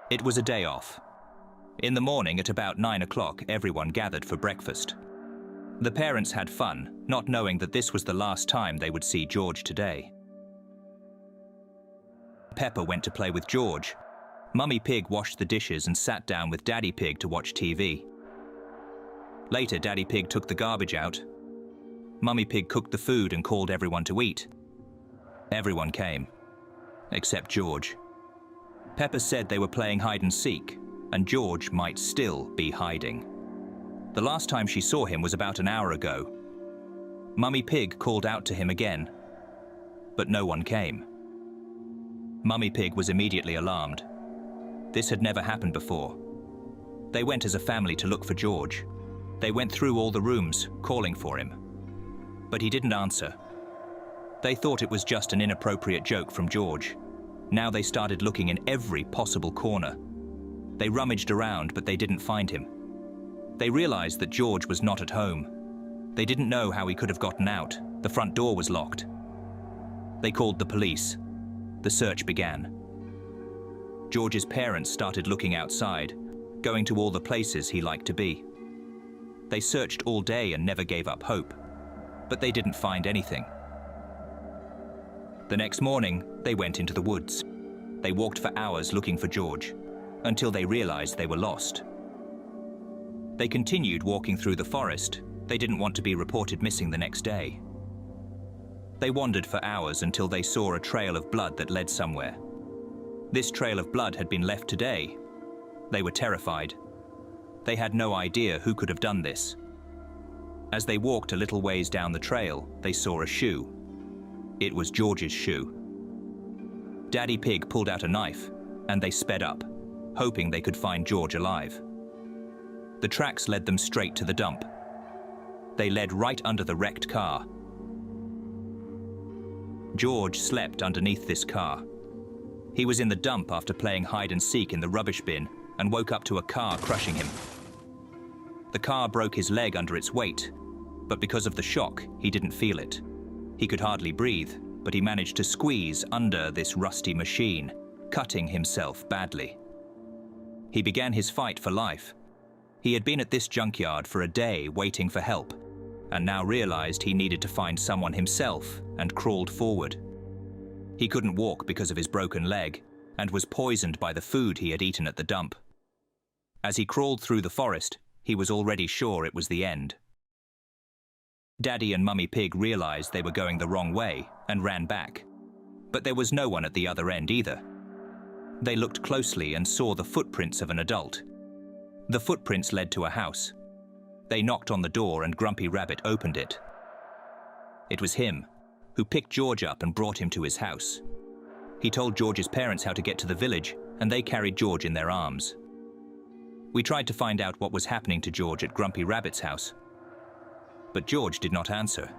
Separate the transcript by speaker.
Speaker 1: It was a day off. In the morning at about 9 o'clock, everyone gathered for breakfast. The parents had fun, not knowing that this was the last time they would see George today. Peppa went to play with George. Mummy Pig washed the dishes and sat down with Daddy Pig to watch TV. Later, Daddy Pig took the garbage out. Mummy Pig cooked the food and called everyone to eat. Everyone came, except George. Peppa said they were playing hide and seek, and George might still be hiding. The last time she saw him was about an hour ago. Mummy Pig called out to him again, but no one came. Mummy Pig was immediately alarmed. This had never happened before. They went as a family to look for George. They went through all the rooms, calling for him. But he didn't answer. They thought it was just an inappropriate joke from George. Now they started looking in every possible corner. They rummaged around, but they didn't find him. They realized that George was not at home. They didn't know how he could have gotten out. The front door was locked. They called the police. The search began. George's parents started looking outside, going to all the places he liked to be. They searched all day and never gave up hope, but they didn't find anything. The next morning, they went into the woods. They walked for hours looking for George, until they realized they were lost. They continued walking through the forest. They didn't want to be reported missing the next day. They wandered for hours until they saw a trail of blood that led somewhere. This trail of blood had been left today. They were terrified. They had no idea who could have done this. As they walked a little ways down the trail, they saw a shoe. It was George's shoe. Daddy Pig pulled out a knife, and they sped up, hoping they could find George alive. The tracks led them straight to the dump. They led right under the wrecked car. George slept underneath this car. He was in the dump after playing hide and seek in the rubbish bin and woke up to a car crushing him. The car broke his leg under its weight, but because of the shock, he didn't feel it. He could hardly breathe, but he managed to squeeze under this rusty machine, cutting himself badly. He began his fight for life. He had been at this junkyard for a day waiting for help, and now realized he needed to find someone himself and crawled forward. He couldn't walk because of his broken leg and was poisoned by the food he had eaten at the dump. As he crawled through the forest, he was already sure it was the end. Daddy and Mummy Pig realized they were going the wrong way and ran back, but there was no one at the other end either. They looked closely and saw the footprints of an adult. The footprints led to a house. They knocked on the door and Grumpy Rabbit opened it. It was him, who picked George up and brought him to his house. He told George's parents how to get to the village, and they carried George in their arms. We tried to find out what was happening to George at Grumpy Rabbit's house, but George did not answer.